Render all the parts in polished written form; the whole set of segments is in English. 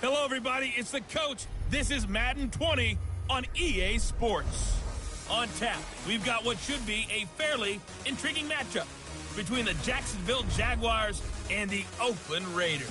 Hello, everybody. It's the coach. This is Madden 20 on EA Sports. On tap, we've got what should be a fairly intriguing matchup between the Jacksonville Jaguars and the Oakland Raiders.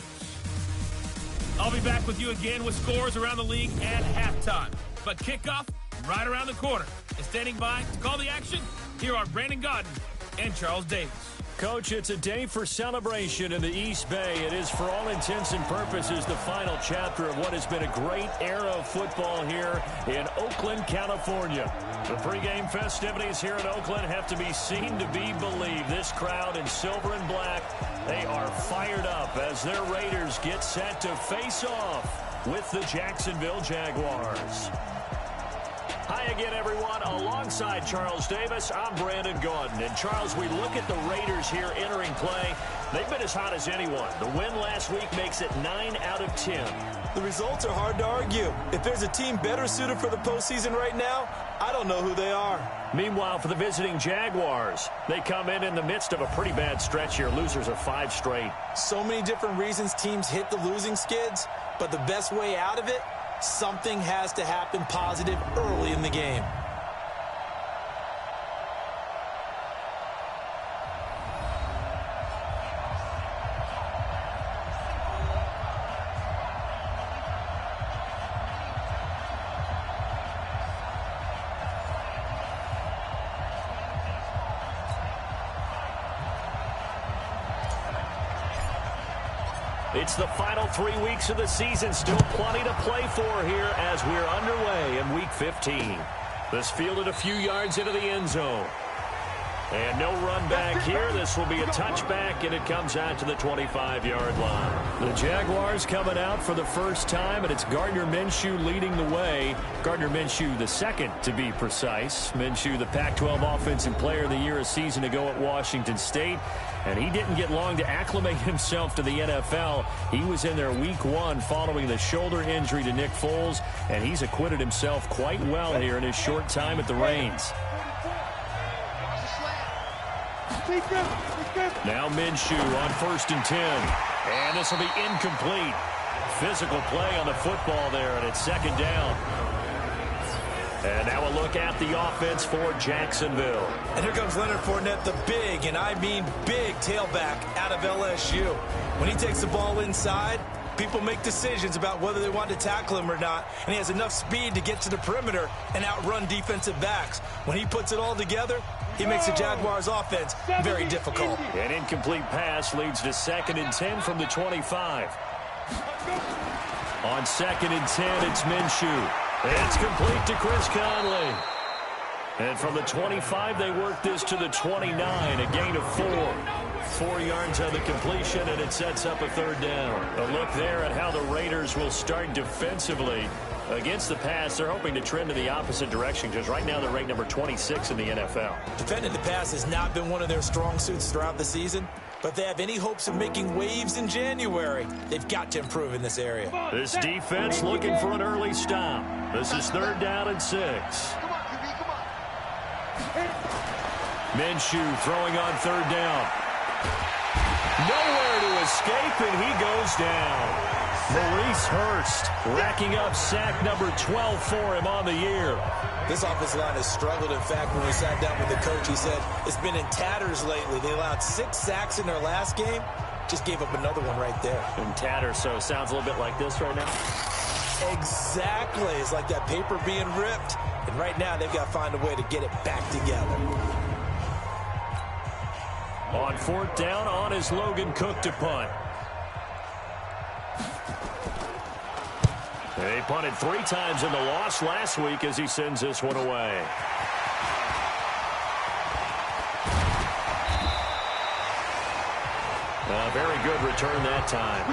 I'll be back with you again with scores around the league at halftime. But kickoff right around the corner. And standing by to call the action, here are Brandon Gaudin and Charles Davis. Coach, it's a day for celebration in the East Bay. It is, for all intents and purposes, the final chapter of what has been a great era of football here in Oakland, California. The pregame festivities here in Oakland have to be seen to be believed. This crowd in silver and black, they are fired up as their Raiders get set to face off with the Jacksonville Jaguars. Hi again, everyone. Alongside Charles Davis, I'm Brandon Gaudin. And, Charles, we look at the Raiders here entering play. They've been as hot as anyone. The win last week makes it 9 out of 10. The results are hard to argue. If there's a team better suited for the postseason right now, I don't know who they are. Meanwhile, for the visiting Jaguars, they come in the midst of a pretty bad stretch here. Losers of 5 straight. So many different reasons teams hit the losing skids, but the best way out of it, something has to happen positive early in the game. It's the final 3 weeks of the season. Still plenty to play for here as we're underway in Week 15. This fielded a few yards into the end zone. And no run back here. This will be a touchback, and it comes out to the 25-yard line. The Jaguars coming out for the first time, and it's Gardner Minshew leading the way. Gardner Minshew the second, to be precise. Minshew, the Pac-12 Offensive Player of the Year a season ago at Washington State. And he didn't get long to acclimate himself to the NFL. He was in there Week 1 following the shoulder injury to Nick Foles, and he's acquitted himself quite well here in his short time at the reins. Now Minshew on 1st and 10. And this will be incomplete. Physical play on the football there, and it's 2nd down. And now a look at the offense for Jacksonville. And here comes Leonard Fournette, the big, and I mean big, tailback out of LSU. When he takes the ball inside, people make decisions about whether they want to tackle him or not, and he has enough speed to get to the perimeter and outrun defensive backs. When he puts it all together, he makes the Jaguars' offense very difficult. An incomplete pass leads to 2nd and 10 from the 25. On 2nd and 10, it's Minshew. It's complete to Chris Conley. And from the 25, they work this to the 29, a gain of 4. 4 yards on the completion, and it sets up a 3rd down. A look there at how the Raiders will start defensively. Against the pass, they're hoping to trend in the opposite direction, because right now they're ranked number 26 in the NFL. Defending the pass has not been one of their strong suits throughout the season, but if they have any hopes of making waves in January, they've got to improve in this area. This defense looking for an early stop. This is 3rd down and 6. Minshew throwing on 3rd down. Nowhere to escape, and he goes down. Maurice Hurst racking up sack number 12 for him on the year. This offensive line has struggled. In fact, when we sat down with the coach, he said it's been in tatters lately. They allowed 6 sacks in their last game. Just gave up another one right there. In tatters, so it sounds a little bit like this right now. Exactly. It's like that paper being ripped. And right now, they've got to find a way to get it back together. On 4th down, on is Logan Cook to punt. They punted 3 times in the loss last week as he sends this one away. A very good return that time.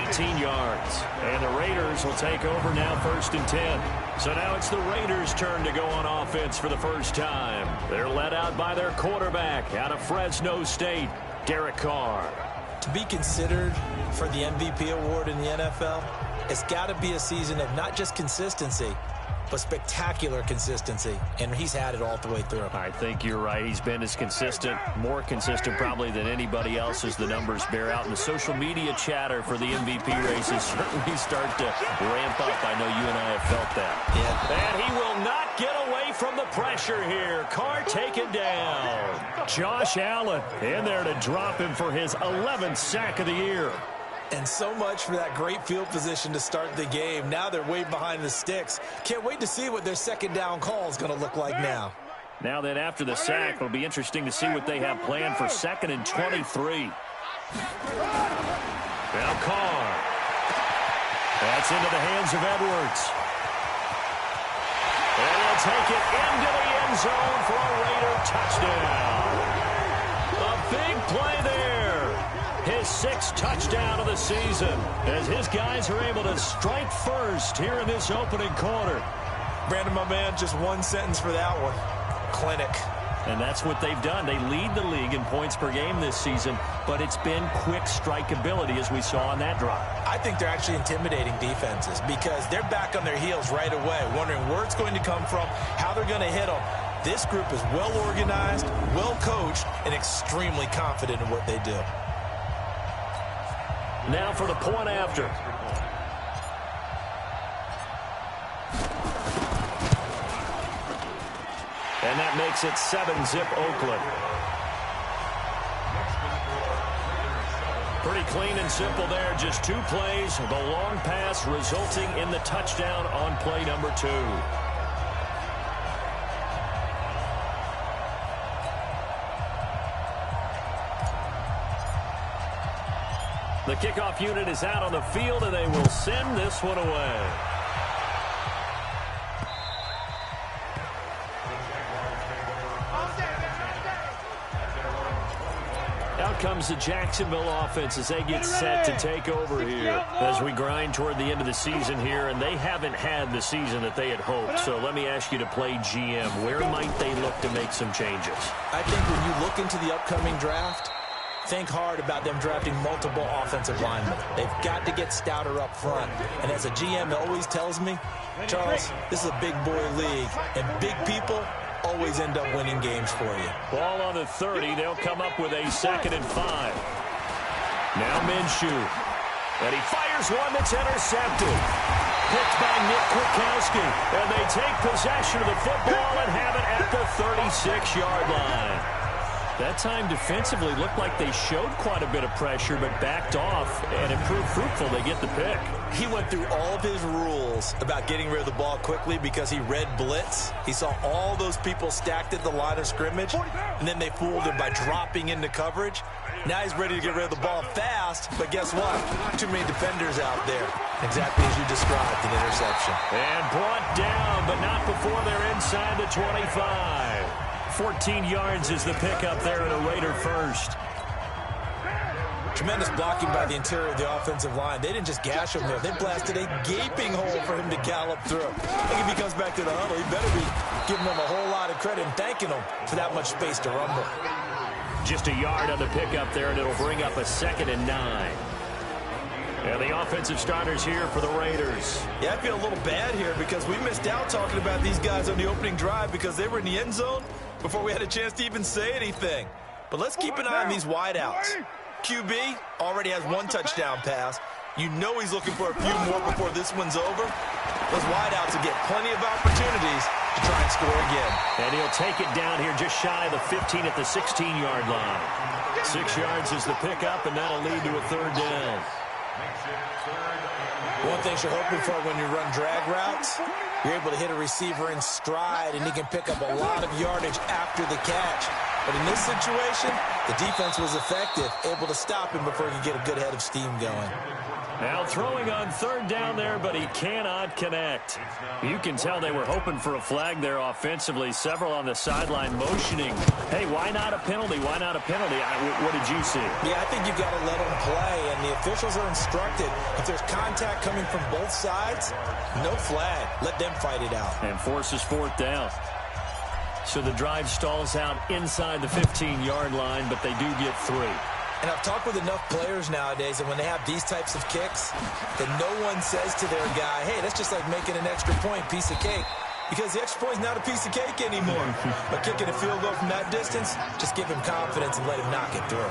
18 yards. And the Raiders will take over now 1st and 10. So now it's the Raiders' turn to go on offense for the first time. They're led out by their quarterback out of Fresno State, Derek Carr. To be considered for the MVP award in the NFL, it's got to be a season of not just consistency, but spectacular consistency, and he's had it all the way through. I think you're right. He's been as consistent, more consistent probably than anybody else as the numbers bear out. And the social media chatter for the MVP races certainly start to ramp up. I know you and I have felt that. Yeah. And he will not get away from the pressure here. Carr taken down. Josh Allen in there to drop him for his 11th sack of the year. And so much for that great field position to start the game. Now they're way behind the sticks. Can't wait to see what their second down call is going to look like now. Now then, after the sack, it'll be interesting to see what they have planned for 2nd and 23. Now Carr. That's into the hands of Edwards. And he'll take it into the end zone for a Raider touchdown. A big play there. His 6th touchdown of the season as his guys are able to strike first here in this opening quarter. Brandon, my man, just one sentence for that one. Clinic. And that's what they've done. They lead the league in points per game this season, but it's been quick strike ability as we saw on that drive. I think they're actually intimidating defenses because they're back on their heels right away, wondering where it's going to come from, how they're going to hit them. This group is well organized, well coached, and extremely confident in what they do. Now for the point after. And that makes it 7-zip Oakland. Pretty clean and simple there. Just 2 plays. The long pass resulting in the touchdown on play number 2. The kickoff unit is out on the field, and they will send this one away. Out comes the Jacksonville offense as they get set to take over here as we grind toward the end of the season here, and they haven't had the season that they had hoped. So let me ask you to play GM. Where might they look to make some changes? I think when you look into the upcoming draft, think hard about them drafting multiple offensive linemen. They've got to get stouter up front. And as a GM always tells me, Charles, this is a big boy league, and big people always end up winning games for you. Ball on the 30. They'll come up with a 2nd and 5. Now Minshew. And he fires one that's intercepted. Picked by Nick Kwiatkowski. And they take possession of the football and have it at the 36-yard line. That time defensively looked like they showed quite a bit of pressure but backed off and it proved fruitful. They get the pick. He went through all of his rules about getting rid of the ball quickly because he read blitz. He saw all those people stacked at the line of scrimmage, and then they fooled him by dropping into coverage. Now he's ready to get rid of the ball fast, but guess what? Too many defenders out there. Exactly as you described, an interception. And brought down, but not before they're inside the 25. 14 yards is the pickup there at a Raider first. Tremendous blocking by the interior of the offensive line. They didn't just gash him there. They blasted a gaping hole for him to gallop through. I think if he comes back to the huddle, he better be giving them a whole lot of credit and thanking them for that much space to rumble. Just a yard on the pickup there, and it'll bring up a 2nd and 9. And the offensive starters here for the Raiders. Yeah, I feel a little bad here because we missed out talking about these guys on the opening drive because they were in the end zone before we had a chance to even say anything. But let's keep an eye on these wideouts. QB already has 1 touchdown pass. You know he's looking for a few more before this one's over. Those wideouts will get plenty of opportunities to try and score again. And he'll take it down here just shy of the 15 at the 16-yard line. 6 yards is the pickup, and that'll lead to a 3rd down. One thing you're hoping for when you run drag routes, you're able to hit a receiver in stride, and he can pick up a lot of yardage after the catch. But in this situation, the defense was effective, able to stop him before he could get a good head of steam going. Now throwing on 3rd down there, but he cannot connect. You can tell they were hoping for a flag there offensively. Several on the sideline motioning. Hey, why not a penalty? Why not a penalty? What did you see? Yeah, I think you've got to let them play, and the officials are instructed. If there's contact coming from both sides, no flag. Let them fight it out. And forces 4th down. So the drive stalls out inside the 15-yard line, but they do get 3. And I've talked with enough players nowadays, and when they have these types of kicks, that no one says to their guy, hey, that's just like making an extra point, piece of cake. Because the extra point is not a piece of cake anymore. But kicking a field goal from that distance, just give him confidence and let him knock it through.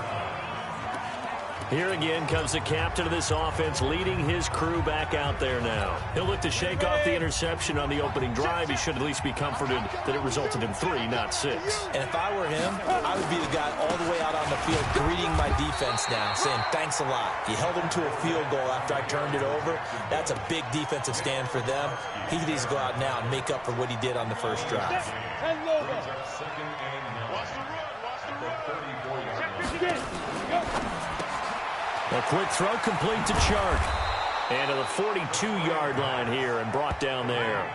Here again comes the captain of this offense leading his crew back out there now. He'll look to shake off the interception on the opening drive. He should at least be comforted that it resulted in 3, not 6. And if I were him, I would be the guy all the way out on the field greeting my defense now, saying thanks a lot. You held him to a field goal after I turned it over. That's a big defensive stand for them. He needs to go out now and make up for what he did on the first drive. A quick throw complete to Chark. And to the 42-yard line here and brought down there.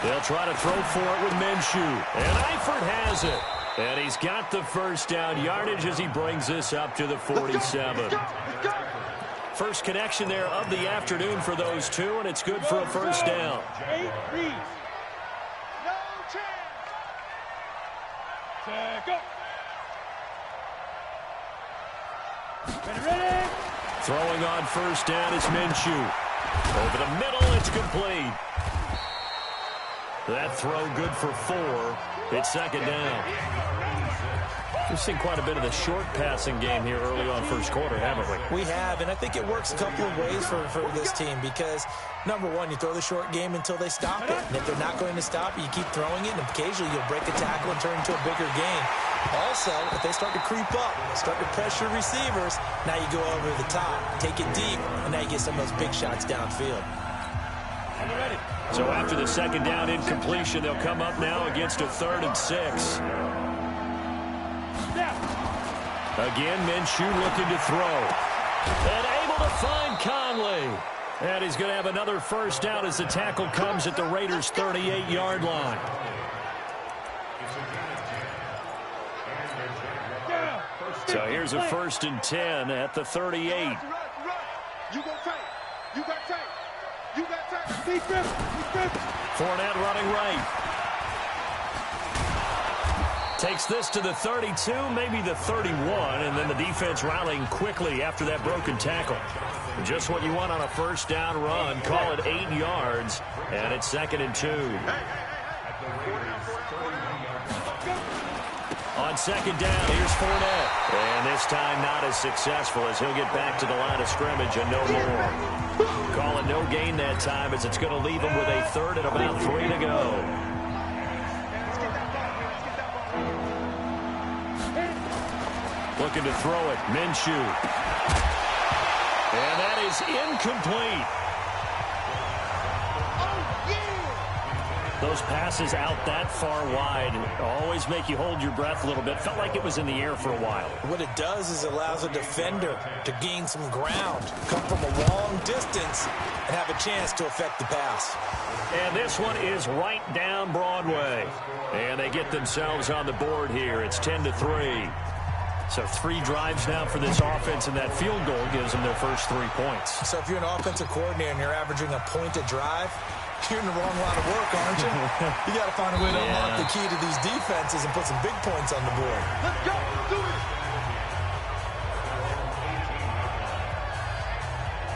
They'll try to throw for it with Minshew. And Eifert has it. And he's got the first down yardage as he brings this up to the 47. First connection there of the afternoon for those two, and it's good for a first down. Throwing on first down is Minshew. Over the middle, it's complete. That throw good for 4. It's second down. We've seen quite a bit of the short passing game here early on first quarter, haven't we? We have, and I think it works a couple of ways for this team because, number one, you throw the short game until they stop it. And if they're not going to stop it, you keep throwing it, and occasionally you'll break a tackle and turn it into a bigger game. Also, if they start to creep up, start to pressure receivers, now you go over the top, take it deep, and now you get some of those big shots downfield. So after the second down incompletion, they'll come up now against a 3rd and 6. Again, Minshew looking to throw. And able to find Conley. And he's going to have another first down as the tackle comes at the Raiders' 38-yard line. So here's a 1st and 10 at the 38. You go tight. You got tight. You got tight. Fournette running right. Takes this to the 32, maybe the 31, and then the defense rallying quickly after that broken tackle. Just what you want on a first down run. Call it 8 yards, and it's 2nd and 2. On second down, here's Fournette. And this time not as successful as he'll get back to the line of scrimmage and no more. Call it no gain that time as it's going to leave him with a 3rd and about 3 to go. Looking to throw it, Minshew. And that is incomplete. Those passes out that far wide always make you hold your breath a little bit. Felt like it was in the air for a while. What it does is it allows a defender to gain some ground, come from a long distance, and have a chance to affect the pass. And this one is right down Broadway. And they get themselves on the board here. It's 10-3. So 3 drives now for this offense, and that field goal gives them their first 3 points. So if you're an offensive coordinator and you're averaging a point a drive, you're in the wrong line of work, aren't you? You got to find a way to unlock the key to these defenses and put some big points on the board. Let's go. Do it.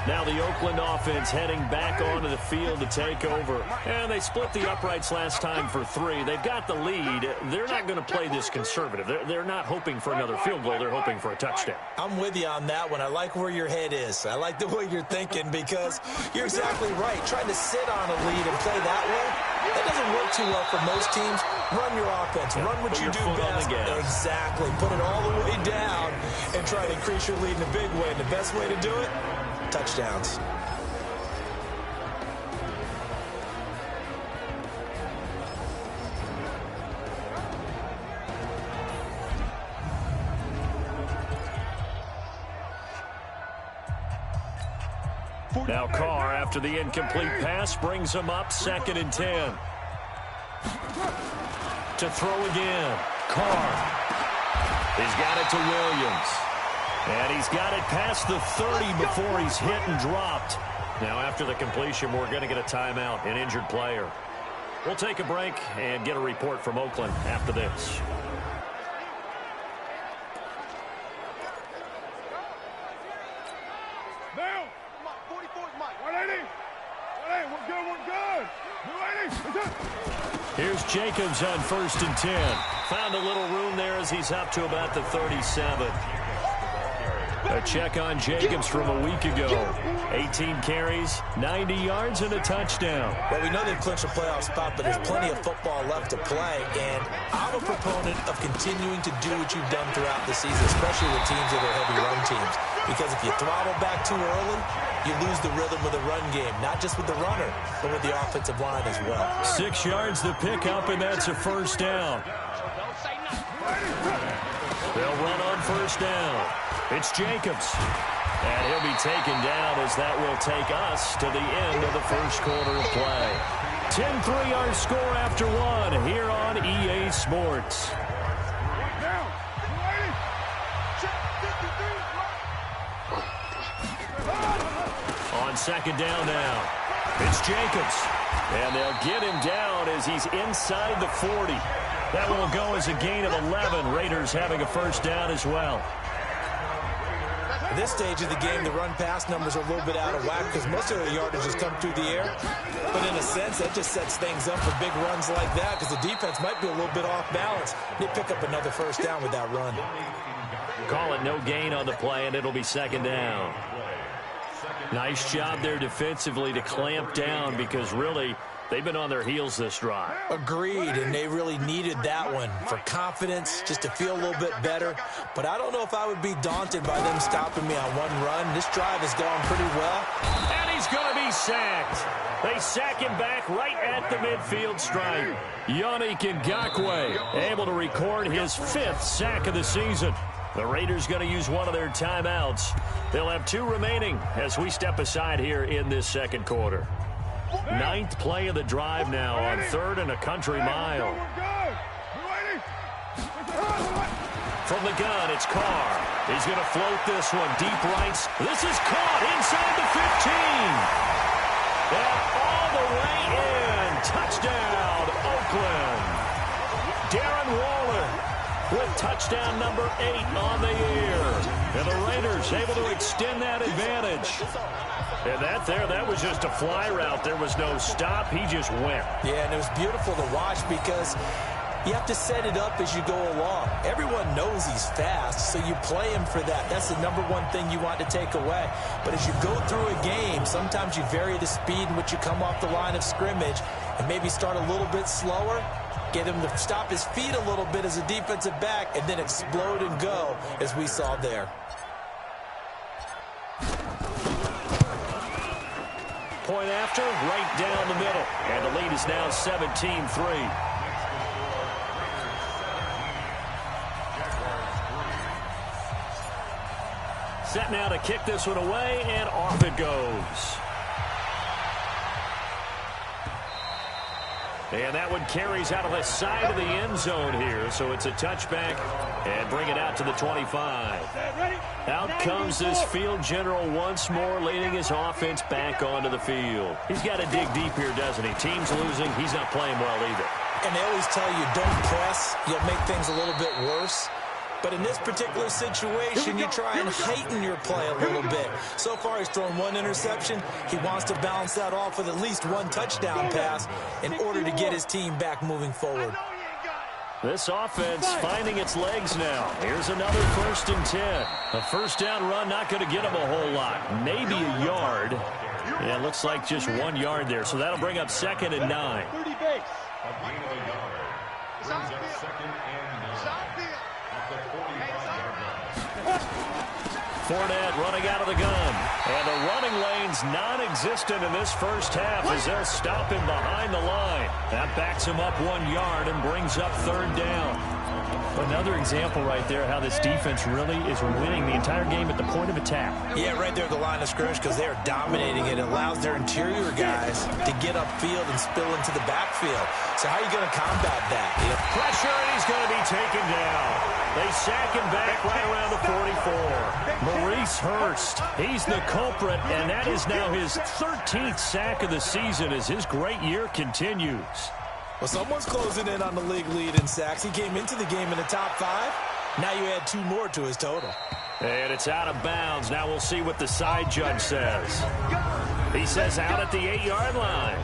Now the Oakland offense heading back onto the field to take over. And they split the uprights last time for 3. They've got the lead. They're not going to play this conservative. They're not hoping for another field goal. They're hoping for a touchdown. I'm with you on that one. I like where your head is. I like the way you're thinking because you're exactly right. Trying to sit on a lead and play that way, that doesn't work too well for most teams. Run your offense. Run what you do best. Exactly. Put it all the way down and try to increase your lead in a big way. And the best way to do it, touchdowns. Now Carr, after the incomplete pass, brings him up 2nd and 10. To throw again. Carr. He's got it to Williams. And he's got it past the 30 before he's hit and dropped. Now, after the completion, we're going to get a timeout, an injured player. We'll take a break and get a report from Oakland after this. Now, 44's Mike. 180. 180. We're good. 280. Here's Jacobs on 1st and 10. Found a little room there as he's up to about the 37. A check on Jacobs from a week ago. 18 carries, 90 yards, and a touchdown. Well, we know they've clinched a playoff spot, but there's plenty of football left to play, and I'm a proponent of continuing to do what you've done throughout the season, especially with teams that are heavy run teams, because if you throttle back too early, you lose the rhythm of the run game, not just with the runner, but with the offensive line as well. 6 yards the pickup, and that's a first down. They'll run on first down. It's Jacobs. And he'll be taken down as that will take us to the end of the first quarter of play. 10-3 our score after one here on EA Sports. On second down now, it's Jacobs. And they'll get him down as he's inside the 40. That will go as a gain of 11. Raiders having a first down as well. At this stage of the game, the run-pass numbers are a little bit out of whack because most of the yardage has come through the air. But in a sense, that just sets things up for big runs like that because the defense might be a little bit off balance. They pick up another first down with that run. Call it no gain on the play, and it'll be second down. Nice job there defensively to clamp down because really they've been on their heels this drive. Agreed, and they really needed that one for confidence, just to feel a little bit better. But I don't know if I would be daunted by them stopping me on one run. This drive has gone pretty well. And he's going to be sacked. They sack him back right at the midfield stripe. Yannick Ngakoue able to record his 5th sack of the season. The Raiders going to use one of their timeouts. They'll have 2 remaining as we step aside here in this second quarter. 9th play of the drive now on 3rd and a country mile. From the gun, it's Carr. He's going to float this one deep right. This is caught inside the 15. And all the way in. Touchdown, Oakland. Darren Waller with touchdown number 8 on the year. And the Raiders able to extend that advantage. And that was just a fly route. There was no stop. He just went. Yeah, and it was beautiful to watch because you have to set it up as you go along. Everyone knows he's fast, so you play him for that. That's the number one thing you want to take away. But as you go through a game, sometimes you vary the speed in which you come off the line of scrimmage and maybe start a little bit slower, get him to stop his feet a little bit as a defensive back, and then explode and go, as we saw there. Point after, right down the middle. And the lead is now 17-3. Set now to kick this one away, and off it goes. And that one carries out of the side of the end zone here, so it's a touchback and bring it out to the 25. Out comes this field general once more, leading his offense back onto the field. He's got to dig deep here, doesn't he? Team's losing. He's not playing well either. And they always tell you, don't press. You'll make things a little bit worse. But in this particular situation, you try and heighten your play a little bit. So far, he's thrown 1 interception. He wants to balance that off with at least 1 touchdown pass in order to get his team back moving forward. This offense finding its legs now. Here's another 1st and 10. A first down run not going to get him a whole lot. Maybe a yard. Yeah, it looks like just 1 yard there. So that'll bring up 2nd and 9. Fournette running out of the gun. And the running lane's non-existent in this first half as they'll stop him behind the line. That backs him up 1 yard and brings up 3rd down. Another example right there how this defense really is winning the entire game at the point of attack. Yeah, right there at the line of scrimmage because they are dominating it. It allows their interior guys to get upfield and spill into the backfield. So how are you going to combat that? Pressure, and he's going to be taken down. They sack him back right around the 44. Maurice Hurst, he's the culprit, and that is now his 13th sack of the season as his great year continues. Well, someone's closing in on the league lead in sacks. He came into the game in the top 5. Now you add 2 more to his total. And it's out of bounds. Now we'll see what the side judge says. He says out at the 8-yard line.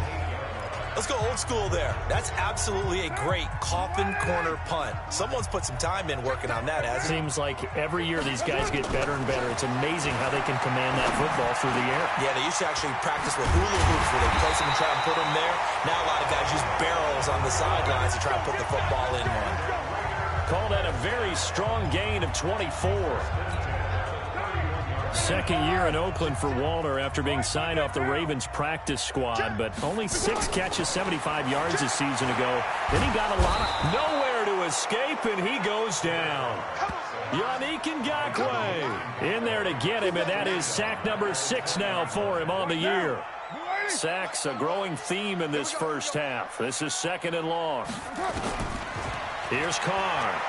Let's go old school there. That's absolutely a great coffin corner punt. Someone's put some time in working on that, hasn't it? Seems like every year these guys get better and better. It's amazing how they can command that football through the air. Yeah, they used to actually practice with hula hoops where they place them and try and put them there. Now a lot of guys use barrels on the sidelines to try and put the football in one. Call that a very strong gain of 24. Second year in Oakland for Walter after being signed off the Ravens practice squad, but only 6 catches, 75 yards a season ago. Then he got a lot of nowhere to escape, and he goes down. Yannick Ngakoue in there to get him, and that is sack number 6 now for him on the year. Sacks a growing theme in this first half. This is 2nd and long. Here's Carr.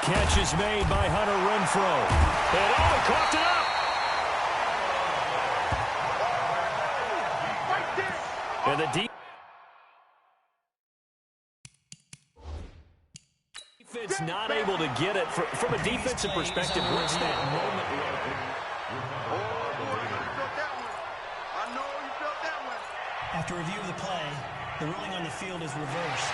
Catch is made by Hunter Renfrow. And he caught it up. And the defense not able to get it. From a defensive perspective, what's that moment like? After review of the play, the ruling on the field is reversed.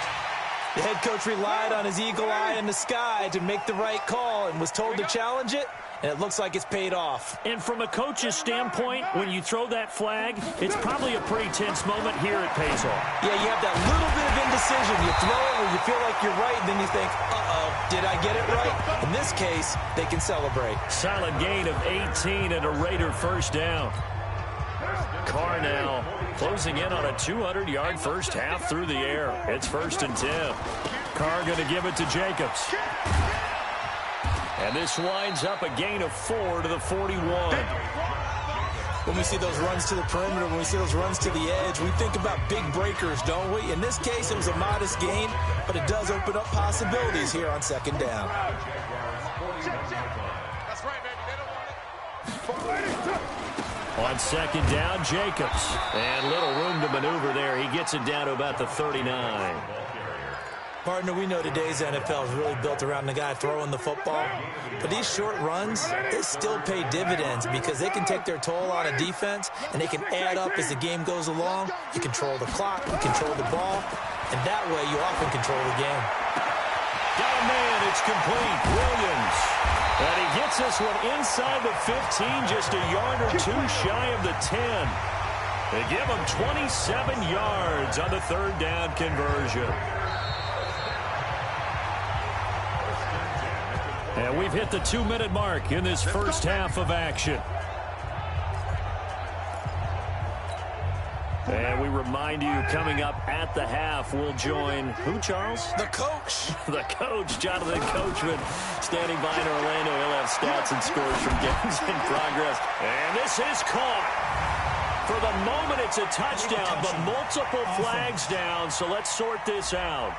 The head coach relied on his eagle eye in the sky to make the right call and was told to challenge it, and it looks like it's paid off. And from a coach's standpoint, when you throw that flag, it's probably a pretty tense moment. Here it pays off. Yeah, you have that little bit of indecision. You throw it where you feel like you're right, and then you think, uh-oh, did I get it right? In this case, they can celebrate. Solid gain of 18 and a Raider first down. Carr now closing in on a 200-yard first half through the air. It's 1st and 10. Carr going to give it to Jacobs. And this winds up a gain of 4 to the 41. When we see those runs to the perimeter, when we see those runs to the edge, we think about big breakers, don't we? In this case, it was a modest gain, but it does open up possibilities here on 2nd down. That's right, baby. They don't want it. On 2nd down, Jacobs. And little room to maneuver there. He gets it down to about the 39. Partner, we know today's NFL is really built around the guy throwing the football. But these short runs, they still pay dividends because they can take their toll on a defense, and they can add up as the game goes along. You control the clock, you control the ball, and that way you often control the game. Got a man, it's complete. Williams. And he gets this one inside the 15, just a yard or 2 shy of the 10. They give him 27 yards on the 3rd down conversion. And we've hit the 2-minute mark in this first half of action. And we remind you, coming up at the half, we'll join who, Charles? The coach. The coach, Jonathan Coachman, standing by in Orlando. He'll have stats and scores from games in progress. And this is caught. For the moment, it's a touchdown, but multiple flags down, so let's sort this out.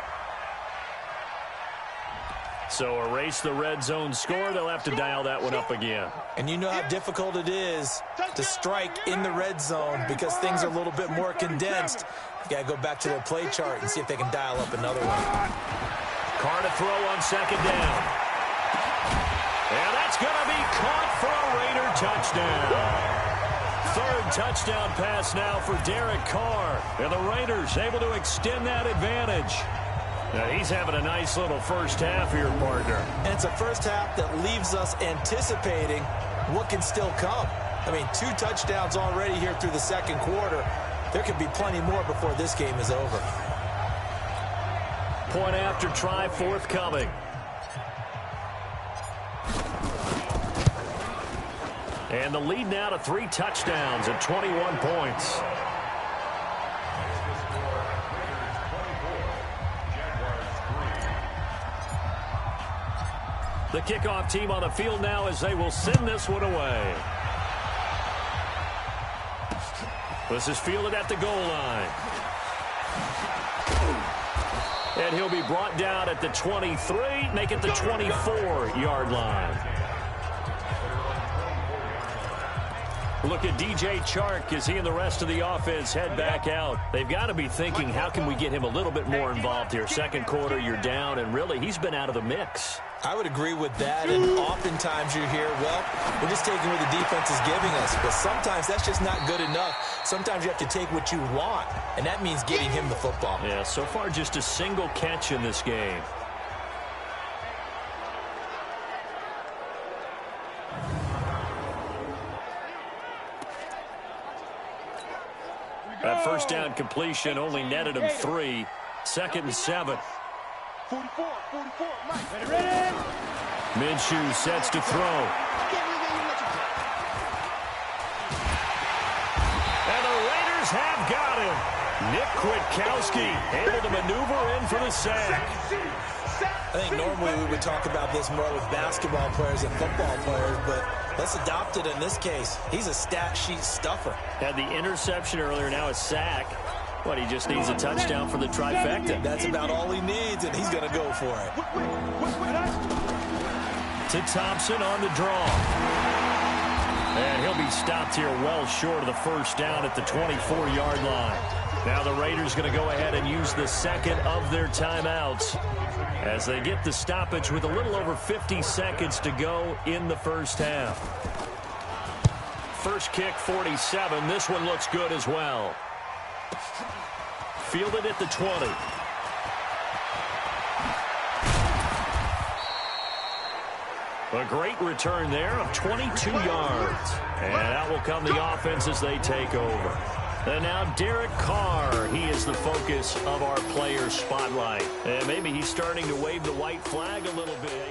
So erase the red zone score. They'll have to dial that one up again. And you know how difficult it is to strike in the red zone because things are a little bit more condensed. You got to go back to their play chart and see if they can dial up another one. Carr to throw on 2nd down. And that's going to be caught for a Raider touchdown. 3rd touchdown pass now for Derek Carr. And the Raiders able to extend that advantage. Now he's having a nice little first half here, partner. And it's a first half that leaves us anticipating what can still come. I mean, 2 touchdowns already here through the 2nd quarter. There could be plenty more before this game is over. Point after try forthcoming. And the lead now to 3 touchdowns at 21 points. The kickoff team on the field now as they will send this one away. This is fielded at the goal line. And he'll be brought down at the 23, make it the 24-yard line. Look at DJ Chark as he and the rest of the offense head back out. They've got to be thinking, how can we get him a little bit more involved here? Second quarter, you're down, and really, he's been out of the mix. I would agree with that, and oftentimes you hear, well, we're just taking what the defense is giving us, but sometimes that's just not good enough. Sometimes you have to take what you want, and that means getting him the football. Yeah, so far just a single catch in this game. That first down completion only netted him 3. 2nd and 7. 44, Mike. Ready? Minshew sets to throw. And the Raiders have got him. Nick Kwiatkowski able to maneuver in for the sack. I think normally we would talk about this more with basketball players and football players, but let's adopt it in this case. He's a stat sheet stuffer. Had the interception earlier, now a sack. But he just needs a touchdown for the trifecta. That's about all he needs, and he's going to go for it. To Thompson on the draw. And he'll be stopped here well short of the first down at the 24-yard line. Now the Raiders going to go ahead and use the second of their timeouts as they get the stoppage with a little over 50 seconds to go in the first half. First kick, 47. This one looks good as well. Fielded at the 20. A great return there of 22 yards. And out will come the offense as they take over. And now Derek Carr, he is the focus of our player spotlight. And maybe he's starting to wave the white flag a little bit.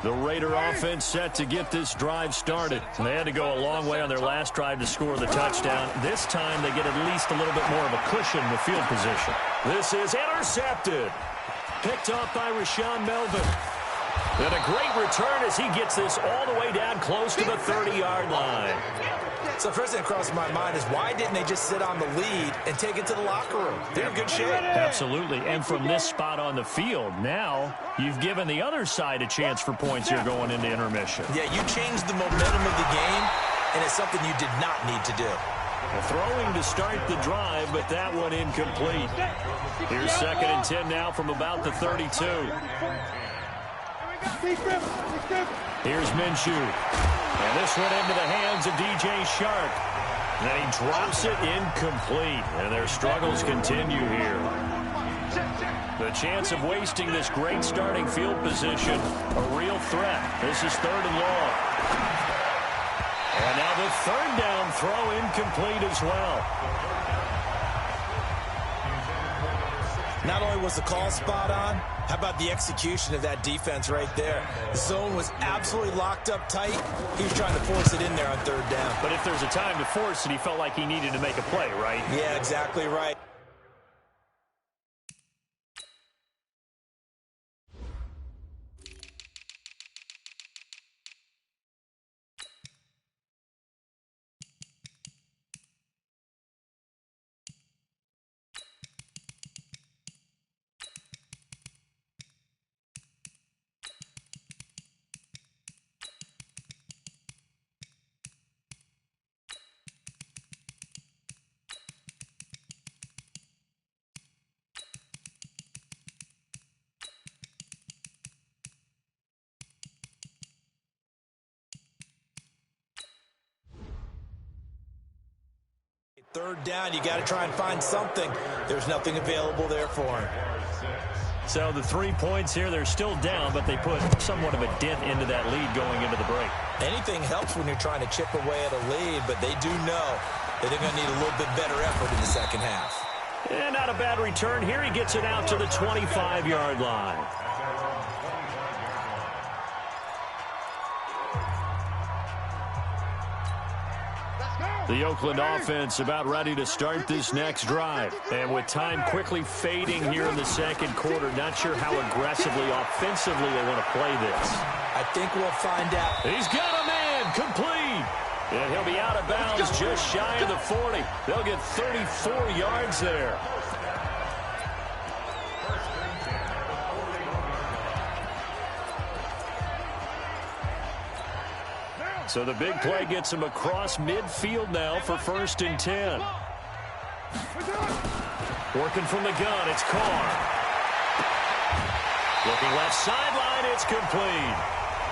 The Raider offense set to get this drive started. They had to go a long way on their last drive to score the touchdown. This time they get at least a little bit more of a cushion with field position. This is intercepted. Picked off by Rashaan Melvin. And a great return as he gets this all the way down close to the 30-yard line. So first thing that crosses my mind is why didn't they just sit on the lead and take it to the locker room? They're in good shape. Absolutely. And from this spot on the field, now you've given the other side a chance for points here going into intermission. Yeah, you changed the momentum of the game, and it's something you did not need to do. Throwing to start the drive, but that one incomplete. Here's 2nd and 10 now from about the 32. Here's Minshew. And this one into the hands of DJ Chark. And then he drops it incomplete. And their struggles continue here. The chance of wasting this great starting field position, a real threat. This is 3rd and long. And now the 3rd down throw incomplete as well. Not only was the call spot on, how about the execution of that defense right there? The zone was absolutely locked up tight. He was trying to force it in there on 3rd down. But if there's a time to force it, he felt like he needed to make a play, right? Yeah, exactly right. Third down, you got to try and find something. There's nothing available there for him. So the 3 points here, they're still down, but they put somewhat of a dent into that lead going into the break. Anything helps when you're trying to chip away at a lead, but they do know that they're going to need a little bit better effort in the second half. And not a bad return here. He gets it out to the 25-yard line. Let's go. The Oakland offense about ready to start this next drive. And with time quickly fading here in the second quarter, not sure how aggressively, offensively they want to play this. I think we'll find out. He's got a man, complete. And he'll be out of bounds just shy of the 40. They'll get 34 yards there. So the big play gets him across midfield now for 1st and 10. Working from the gun, it's Carr. Looking left sideline, it's complete.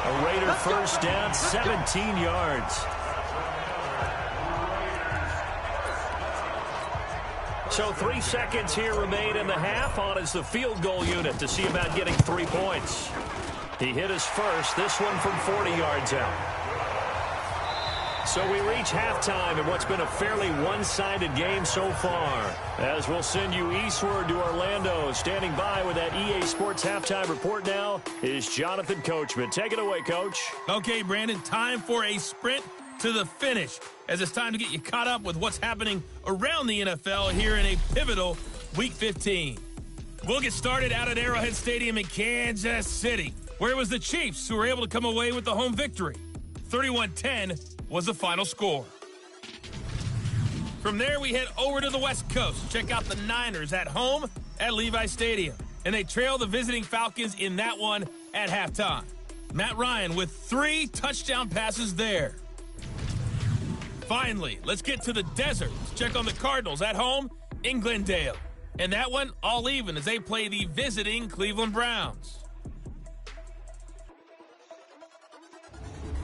A Raider first down, 17 yards. So 3 seconds here remain in the half. On is the field goal unit to see about getting 3 points. He hit his first, this one from 40 yards out. So we reach halftime in what's been a fairly one-sided game so far. As we'll send you eastward to Orlando. Standing by with that EA Sports halftime report now is Jonathan Coachman. Take it away, Coach. Okay, Brandon, time for a sprint to the finish, as it's time to get you caught up with what's happening around the NFL here in a pivotal Week 15. We'll get started out at Arrowhead Stadium in Kansas City, where it was the Chiefs who were able to come away with the home victory. 31-10 was the final score. From there, we head over to the West Coast. Check out the Niners at home at Levi Stadium. And they trail the visiting Falcons in that one at halftime. Matt Ryan with 3 touchdown passes there. Finally, let's get to the desert. Let's check on the Cardinals at home in Glendale. And that one all even as they play the visiting Cleveland Browns.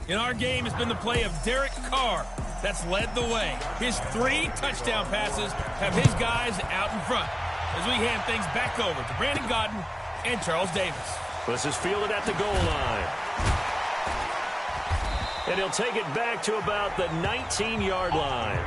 In our game has been the play of Derek Carr that's led the way. His 3 touchdown passes have his guys out in front. As we hand things back over to Brandon Gaudin and Charles Davis. This is fielded at the goal line. And he'll take it back to about the 19-yard line.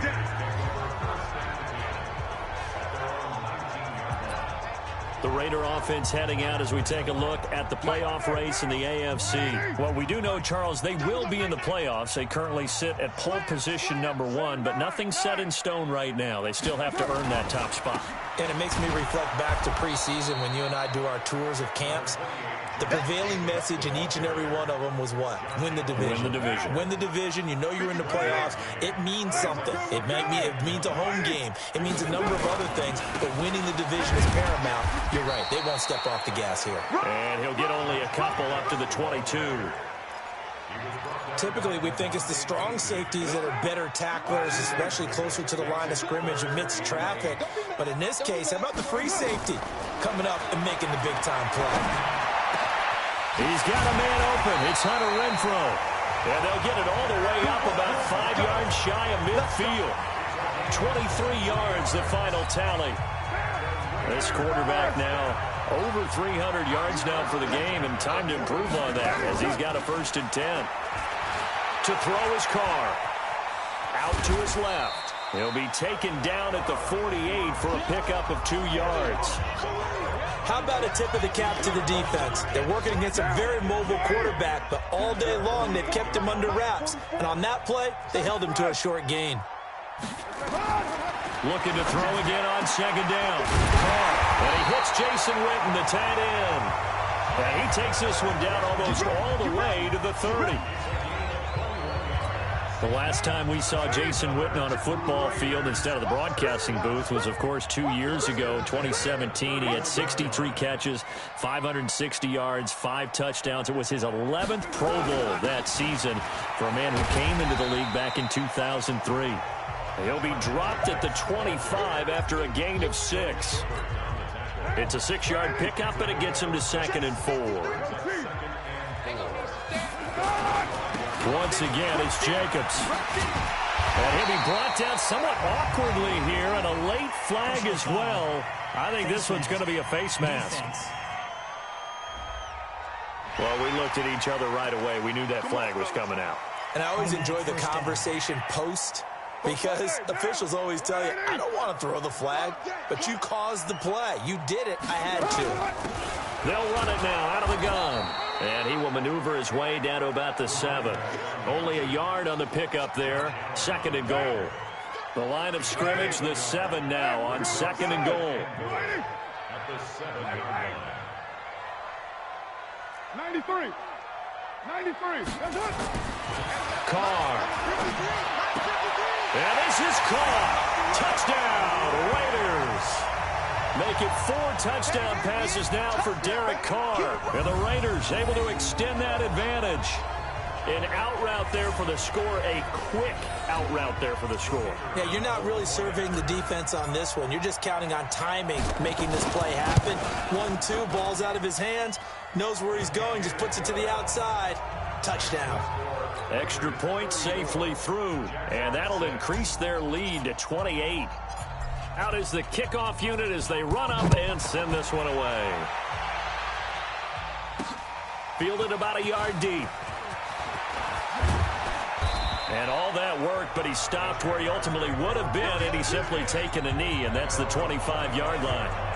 The Raider offense heading out as we take a look at the playoff race in the AFC. Well, we do know, Charles, they will be in the playoffs. They currently sit at pole position #1, but nothing's set in stone right now. They still have to earn that top spot. And it makes me reflect back to preseason when you and I do our tours of camps. The prevailing message in each and every one of them was what? Win the division. Win the division. Win the division. You know you're in the playoffs. It means something. It means a home game. It means a number of other things, but winning the division is paramount. You're right. They won't step off the gas here. And he'll get only a couple up to the 22. Typically, we think it's the strong safeties that are better tacklers, especially closer to the line of scrimmage amidst traffic. But in this case, how about the free safety coming up and making the big-time play? He's got a man open. It's Hunter Renfrow. And they'll get it all the way up about 5 yards shy of midfield. 23 yards, the final tally. This quarterback now over 300 yards now for the game, and time to improve on that as he's got a 1st and 10. To throw his Carr. Out to his left. He'll be taken down at the 48 for a pickup of 2 yards. How about a tip of the cap to the defense? They're working against a very mobile quarterback, but all day long they've kept him under wraps. And on that play, they held him to a short gain. Looking to throw again on 2nd down. And he hits Jason Witten, the tight end. And he takes this one down almost all the way to the 30. The last time we saw Jason Witten on a football field instead of the broadcasting booth was, of course, 2 years ago, 2017. He had 63 catches, 560 yards, 5 touchdowns. It was his 11th Pro Bowl that season for a man who came into the league back in 2003. He'll be dropped at the 25 after a gain of 6. It's a 6-yard pickup, and it gets him to 2nd and 4. Once again, it's Jacobs. And he'll be brought down somewhat awkwardly here, and a late flag as well. I think this one's going to be a face mask. Well, we looked at each other right away. We knew that flag was coming out. And I always enjoy the conversation post, because officials always tell you, I don't want to throw the flag, but you caused the play. You did it. I had to. They'll run it now out of the gun. And he will maneuver his way down to about the 7. Only a yard on the pickup there. 2nd and goal. The line of scrimmage, the 7 now on 2nd and goal. At the 7-yard line. 93. 93. That's it. Carr. And this is caught. Touchdown, Raiders. Make it 4 touchdown passes now for Derek Carr. And the Raiders able to extend that advantage. An out route there for the score, a quick out route there for the score. Yeah, you're not really surveying the defense on this one. You're just counting on timing, making this play happen. 1-2, ball's out of his hands, knows where he's going, just puts it to the outside. Touchdown. Extra point safely through, and that'll increase their lead to 28. Out is the kickoff unit as they run up and send this one away. Fielded about a yard deep. And all that work, but he stopped where he ultimately would have been, and he's simply taken a knee, and that's the 25-yard line.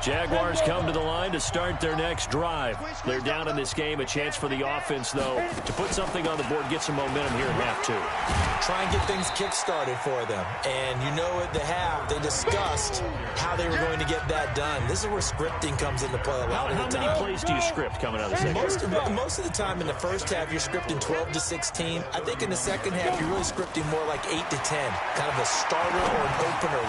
Jaguars come to the line to start their next drive. They're down in this game. A chance for the offense, though, to put something on the board, get some momentum here in half 2. Try and get things kick-started for them. And you know at the half, they discussed how they were going to get that done. This is where scripting comes into play a lot of the time. How many plays do you script coming out of the second half? Most of the time in the first half, you're scripting 12 to 16. I think in the second half, you're really scripting more like 8 to 10. Kind of a starter or an opener,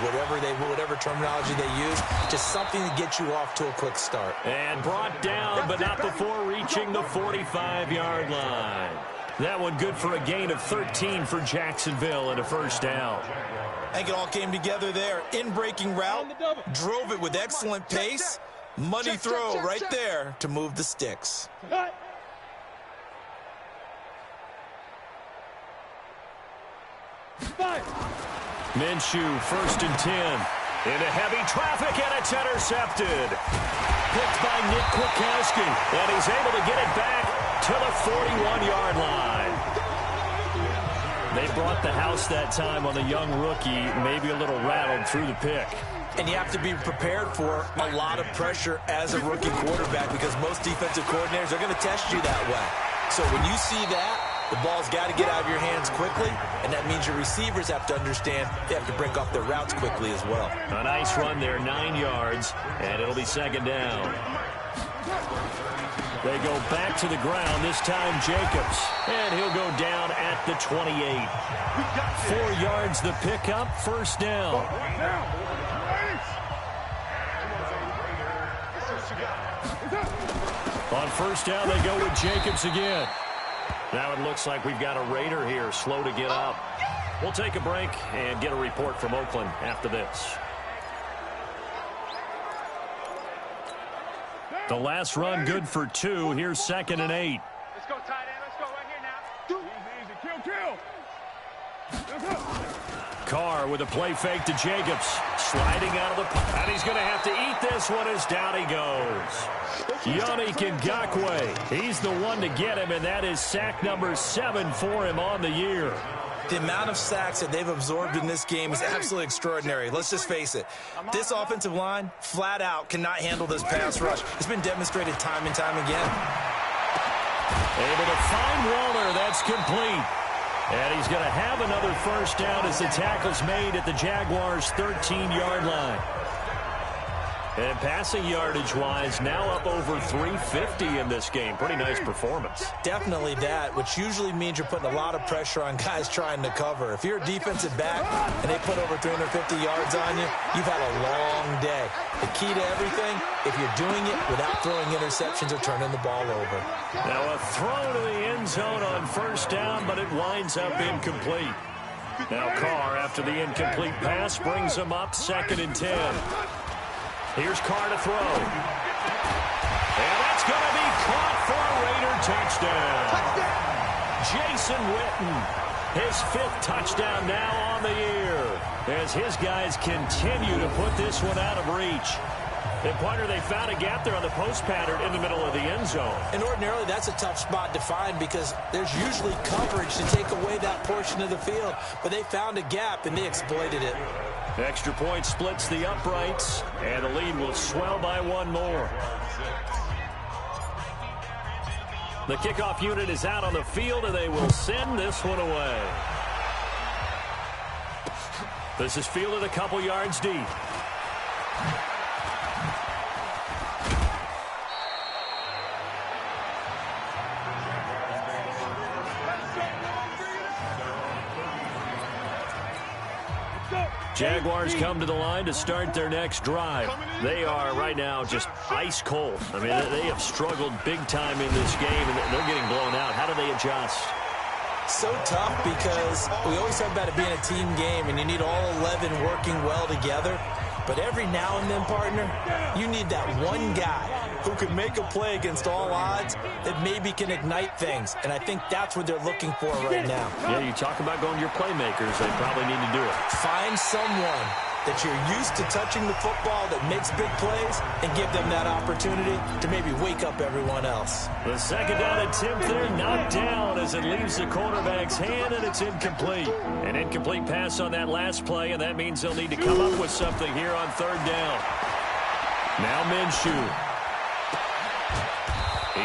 whatever terminology they use. Just something to get you off to a quick start. And brought down, but not before reaching the 45-yard line. That one good for a gain of 13 for Jacksonville and a first down. I think it all came together there. In-breaking route, drove it with excellent pace. Money throw right there to move the sticks. Minshew, 1st and 10. Into heavy traffic, and it's intercepted. Picked by Nick Kwiatkowski, and he's able to get it back to the 41-yard line. They brought the house that time on the young rookie, maybe a little rattled through the pick. And you have to be prepared for a lot of pressure as a rookie quarterback because most defensive coordinators are going to test you that way. So when you see that, the ball's got to get out of your hands quickly, and that means your receivers have to understand they have to break off their routes quickly as well. A nice run there, 9 yards, and it'll be 2nd down. They go back to the ground, this time Jacobs, and he'll go down at the 28. 4 yards the pickup, 1st down. On 1st down, they go with Jacobs again. Now it looks like we've got a Raider here, slow to get up. We'll take a break and get a report from Oakland after this. The last run good for 2. Here's 2nd and 8. Let's go, tight end. Let's go right here now. Easy. Kill. Carr with a play fake to Jacobs. Sliding out of the pocket. And he's going to have to eat this one as down he goes. Yannick Ngakoue. He's the one to get him, and that is sack number 7 for him on the year. The amount of sacks that they've absorbed in this game is absolutely extraordinary. Let's just face it. This offensive line, flat out, cannot handle this pass rush. It's been demonstrated time and time again. Able to find Waller. That's complete. And he's going to have another first down as the tackle's made at the Jaguars' 13-yard line. And passing yardage-wise, now up over 350 in this game. Pretty nice performance. Definitely that, which usually means you're putting a lot of pressure on guys trying to cover. If you're a defensive back and they put over 350 yards on you, you've had a long day. The key to everything, if you're doing it without throwing interceptions or turning the ball over. Now a throw to the end zone on first down, but it winds up incomplete. Now Carr, after the incomplete pass, brings him up 2nd and 10. Here's Carr to throw. And that's going to be caught for a Raider touchdown. Jason Witten, his 5th touchdown now on the year, as his guys continue to put this one out of reach. And, partner, they found a gap there on the post pattern in the middle of the end zone. And ordinarily, that's a tough spot to find because there's usually coverage to take away that portion of the field. But they found a gap, and they exploited it. Extra point splits the uprights, and the lead will swell by 1 more. The kickoff unit is out on the field, and they will send this one away. This is fielded a couple yards deep. Jaguars come to the line to start their next drive. They are right now just ice cold. I mean, they have struggled big time in this game, and they're getting blown out. How do they adjust? So tough because we always talk about it being a team game, and you need all 11 working well together. But every now and then, partner, you need that one guy who can make a play against all odds that maybe can ignite things. And I think that's what they're looking for right now. Yeah, you talk about going to your playmakers. They probably need to do it. Find someone that you're used to touching the football that makes big plays and give them that opportunity to maybe wake up everyone else. The second down attempt there knocked down as it leaves the quarterback's hand, and it's incomplete. An incomplete pass on that last play, and that means they'll need to come up with something here on third down. Now Minshew.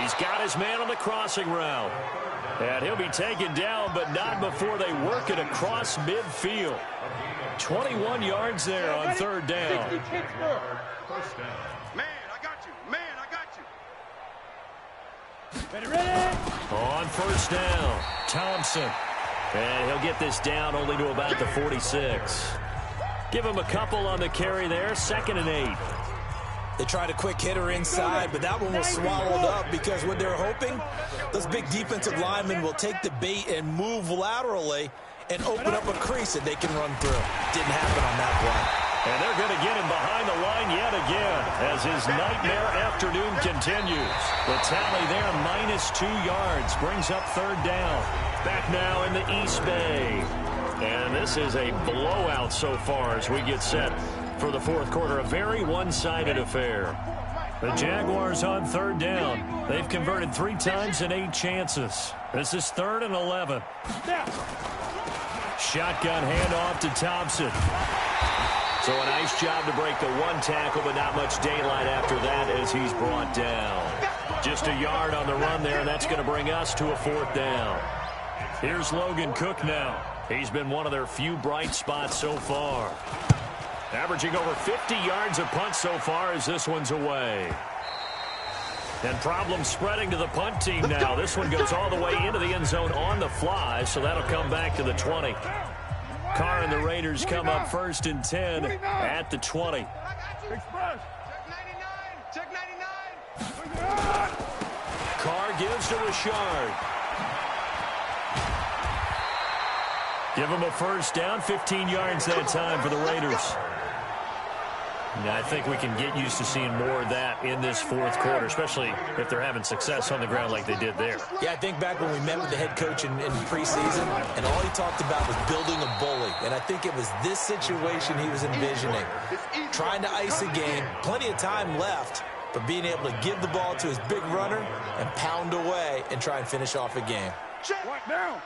He's got his man on the crossing route. And he'll be taken down, but not before they work it across midfield. 21 yards there on third down. Man, I got you. Man, I got you. Ready? On first down, Thompson. And he'll get this down only to about the 46. Give him a couple on the carry there, 2nd and 8. They tried a quick hitter inside, but that one was swallowed up because what they're hoping, those big defensive linemen will take the bait and move laterally and open up a crease that they can run through. Didn't happen on that play. And they're going to get him behind the line yet again as his nightmare afternoon continues. The tally there, -2 yards, brings up third down. Back now in the East Bay. And this is a blowout so far as we get set for the fourth quarter. A very one-sided affair. The Jaguars on third down. They've converted 3 times in 8 chances. This is 3rd and 11. Shotgun handoff to Thompson. So a nice job to break the one tackle, but not much daylight after that as he's brought down. Just a yard on the run there, and that's going to bring us to a 4th down. Here's Logan Cook now. He's been one of their few bright spots so far. Averaging over 50 yards a punt so far as this one's away. And problems spreading to the punt team now. This one goes all the way into the end zone on the fly, so that'll come back to the 20. Carr and the Raiders come up 1st and 10 at the 20. Carr gives to Richard. Give him a first down, 15 yards that time for the Raiders. Now, I think we can get used to seeing more of that in this fourth quarter, especially if they're having success on the ground like they did there. Yeah, I think back when we met with the head coach in preseason, and all he talked about was building a bully. And I think it was this situation he was envisioning. Trying to ice a game, plenty of time left, but being able to give the ball to his big runner and pound away and try and finish off a game. Check. What now?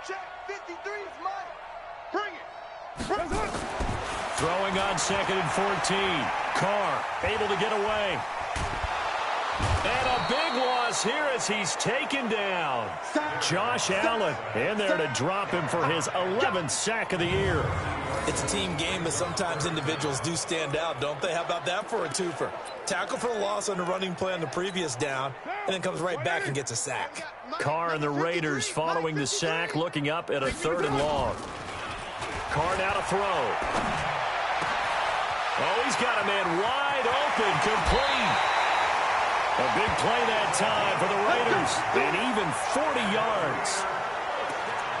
Check. 53 is mine. Bring it. Throwing on 2nd and 14. Carr able to get away. And a big loss here as he's taken down. Josh Allen in there to drop him for his 11th sack of the year. It's a team game, but sometimes individuals do stand out, don't they? How about that for a twofer? Tackle for the loss on the running play on the previous down, and then comes right back and gets a sack. Carr and the Raiders following the sack, looking up at a 3rd and long. Carr now to throw. Oh, he's got a man wide open, complete. A big play that time for the Raiders, and even 40 yards.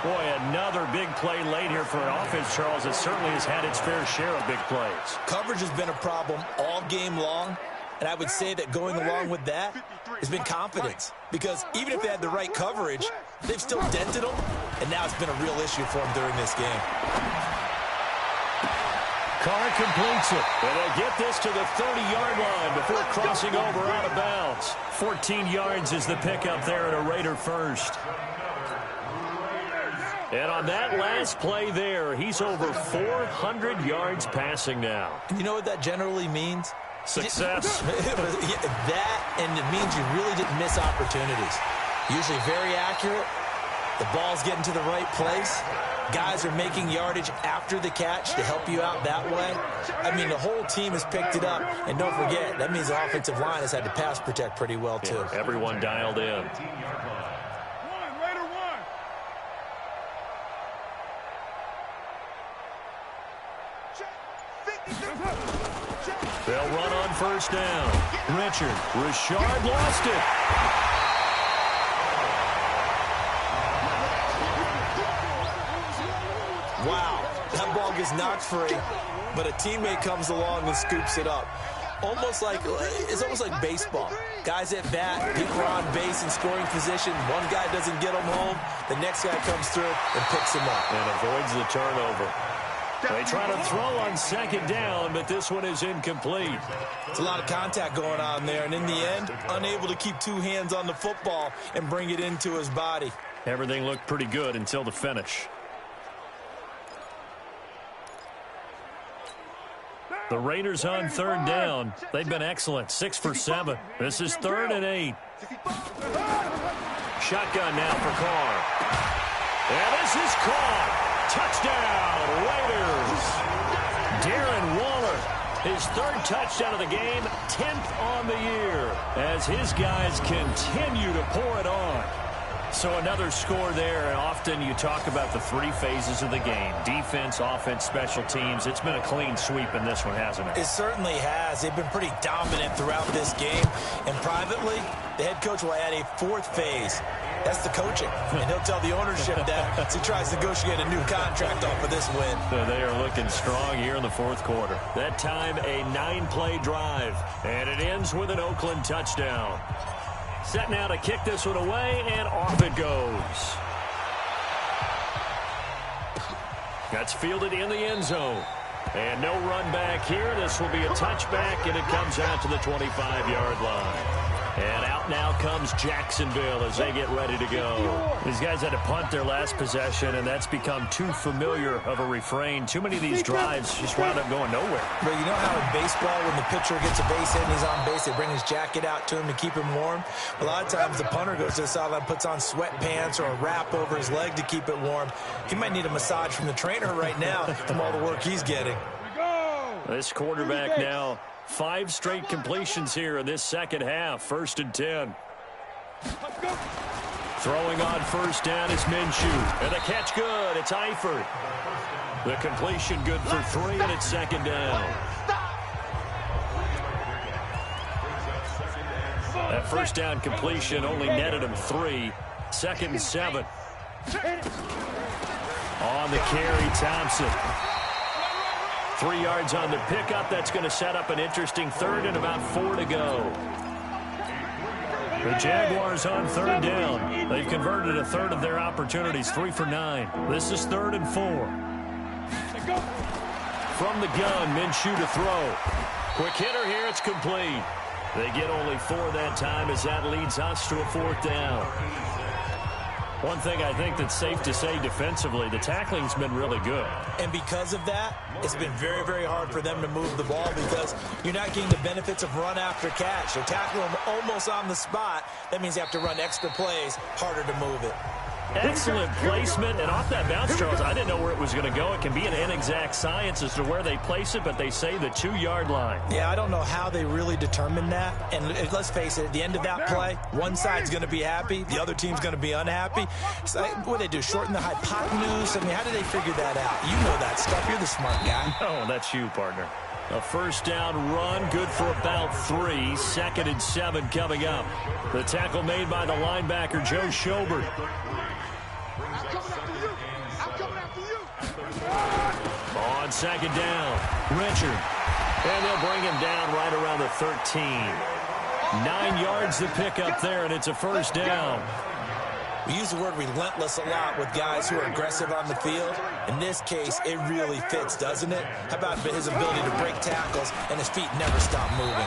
Boy, another big play late here for an offense, Charles, that certainly has had its fair share of big plays. Coverage has been a problem all game long, and I would say that going along with that has been confidence. Because even if they had the right coverage, they've still dented them, and now it's been a real issue for them during this game. Carr completes it, and they'll get this to the 30-yard line before crossing over out of bounds. 14 yards is the pickup there at a Raider first. And on that last play there, he's over 400 yards passing now. You know what that generally means? Success. That, and it means you really didn't miss opportunities. Usually very accurate, The ball's getting to the right place. Guys are making yardage after the catch to help you out that way. I mean, the whole team has picked it up. And don't forget, that means the offensive line has had to pass protect pretty well, too. Yeah, everyone dialed in. They'll run on first down. Richard lost it. Wow, that ball gets knocked free, but a teammate comes along and scoops it up. It's almost like baseball. Guys at bat, people are on base in scoring position. One guy doesn't get them home. The next guy comes through and picks him up. And avoids the turnover. They try to throw on second down, but this one is incomplete. It's a lot of contact going on there, and in the end, unable to keep two hands on the football and bring it into his body. Everything looked pretty good until the finish. The Raiders on third down. They've been excellent, 6 for 7. This is 3rd and 8. Shotgun now for Carr. And this is caught. Touchdown, Raiders. Darren Waller, his 3rd touchdown of the game, 10th on the year, as his guys continue to pour it on. So another score there, and often you talk about the 3 phases of the game. Defense, offense, special teams. It's been a clean sweep in this one, hasn't it? It certainly has. They've been pretty dominant throughout this game. And privately, the head coach will add a 4th phase. That's the coaching. And he'll tell the ownership that as he tries to negotiate a new contract off of this win. So they are looking strong here in the 4th quarter. That time, a 9-play drive. And it ends with an Oakland touchdown. Set now to kick this one away, and off it goes. That's fielded in the end zone. And no run back here. This will be a touchback, and it comes out to the 25-yard line. And out now comes Jacksonville as they get ready to go. These guys had to punt their last possession, and that's become too familiar of a refrain. Too many of these drives just wound up going nowhere. But you know how in baseball, when the pitcher gets a base hit and he's on base, they bring his jacket out to him to keep him warm? A lot of times the punter goes to the sideline, puts on sweatpants or a wrap over his leg to keep it warm. He might need a massage from the trainer right now from all the work he's getting. This quarterback now, 5 straight completions here in this second half. 1st and 10. Throwing on first down is Minshew. And the catch good. It's Eifert. The completion good for 3, and it's 2nd down. That first down completion only netted him 3. 2nd and 7. On the carry, Thompson. 3 yards on the pickup. That's going to set up an interesting 3rd and about 4 to go. The Jaguars on 3rd down. They've converted a 1/3 of their opportunities, 3 for 9. This is 3rd and 4. From the gun, Minshew to throw. Quick hitter here, it's complete. They get only 4 that time as that leads us to a 4th down. One thing I think that's safe to say defensively, the tackling's been really good. And because of that, it's been very, very hard for them to move the ball because you're not getting the benefits of run after catch. They're tackling them almost on the spot. That means you have to run extra plays, harder to move it. Excellent placement, and off that bounce, Charles, I didn't know where it was going to go. It can be an inexact science as to where they place it, but they say the 2-yard line. Yeah, I don't know how they really determine that. And let's face it, at the end of that play, one side's going to be happy, the other team's going to be unhappy. So what do they do, shorten the hypotenuse? I mean, how do they figure that out? You know that stuff. You're the smart guy. Oh, that's you, partner. A first down run, good for about 3. 2nd and 7 coming up. The tackle made by the linebacker, Joe Schobert. On 2nd down, Richard. And they'll bring him down right around the 13. 9 yards to pick up there, and it's a first down. We use the word relentless a lot with guys who are aggressive on the field. In this case, it really fits, doesn't it? How about his ability to break tackles and his feet never stop moving?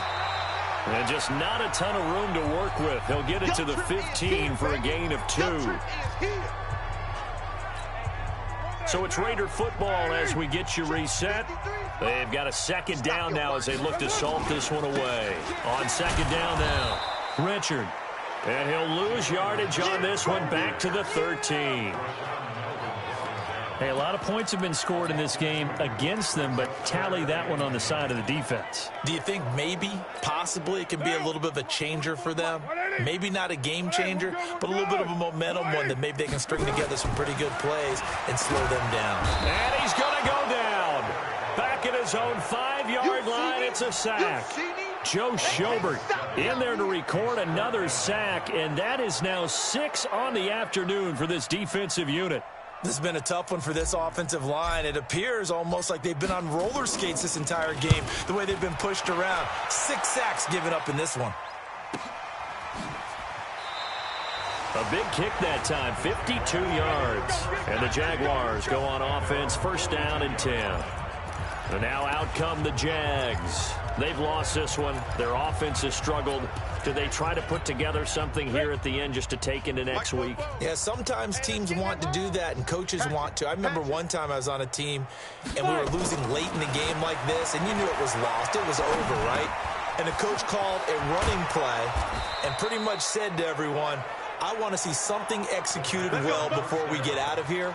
And just not a ton of room to work with. He'll get it to the 15 for a gain of 2. So it's Raider football as we get you reset. They've got a 2nd down now as they look to salt this one away. On 2nd down now, Richard. And he'll lose yardage on this one, back to the 13. Hey, a lot of points have been scored in this game against them, but tally that one on the side of the defense. Do you think maybe, possibly, it can be a little bit of a changer for them? Maybe not a game changer, but a little bit of a momentum one that maybe they can string together some pretty good plays and slow them down. And he's going to go down. Back at his own 5-yard line, it's a sack. Joe Schobert in there to record another sack, and that is now 6 on the afternoon for this defensive unit. This has been a tough one for this offensive line. It appears almost like they've been on roller skates this entire game, the way they've been pushed around. 6 sacks given up in this one. A big kick that time, 52 yards. And the Jaguars go on offense, first down and 10. And now out come the Jags. They've lost this one. Their offense has struggled. Do they try to put together something here at the end just to take into next week? Yeah, sometimes teams want to do that, and coaches want to. I remember one time I was on a team, and we were losing late in the game like this, and you knew it was lost. It was over, right? And the coach called a running play and pretty much said to everyone, I want to see something executed well before we get out of here.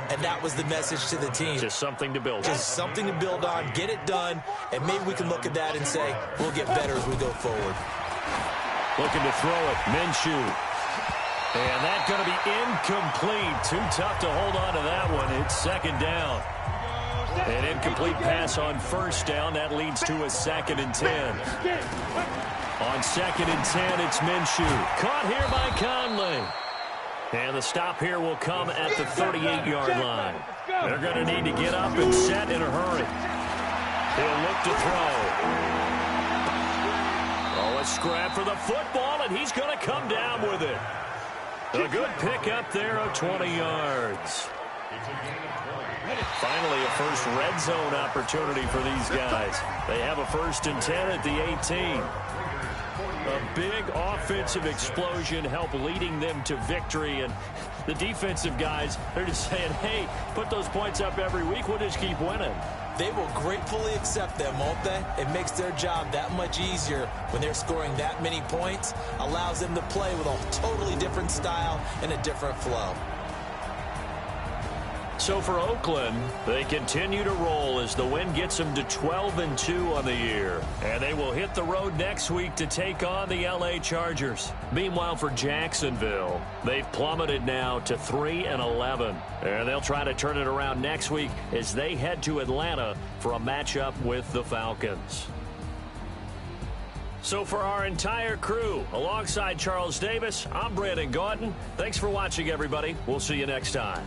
And that was the message to the team. Just something to build on. Just something to build on, get it done, and maybe we can look at that and say, we'll get better as we go forward. Looking to throw it, Minshew. And that's going to be incomplete. Too tough to hold on to that one. It's second down. An incomplete pass on first down. That leads to a 2nd and 10. On 2nd and 10, it's Minshew. Caught here by Conley. And the stop here will come at the 38-yard line. They're going to need to get up and set in a hurry. He'll look to throw. Oh, a scrap for the football, and he's going to come down with it. A good pick up there of 20 yards. Finally, a first red zone opportunity for these guys. They have a 1st and 10 at the 18. A big offensive explosion helped leading them to victory. And the defensive guys, they're just saying, hey, put those points up every week. We'll just keep winning. They will gratefully accept them, won't they? It makes their job that much easier when they're scoring that many points. Allows them to play with a totally different style and a different flow. So for Oakland, they continue to roll as the win gets them to 12-2 on the year. And they will hit the road next week to take on the LA Chargers. Meanwhile, for Jacksonville, they've plummeted now to 3-11. And they'll try to turn it around next week as they head to Atlanta for a matchup with the Falcons. So for our entire crew, alongside Charles Davis, I'm Brandon Gaudin. Thanks for watching, everybody. We'll see you next time.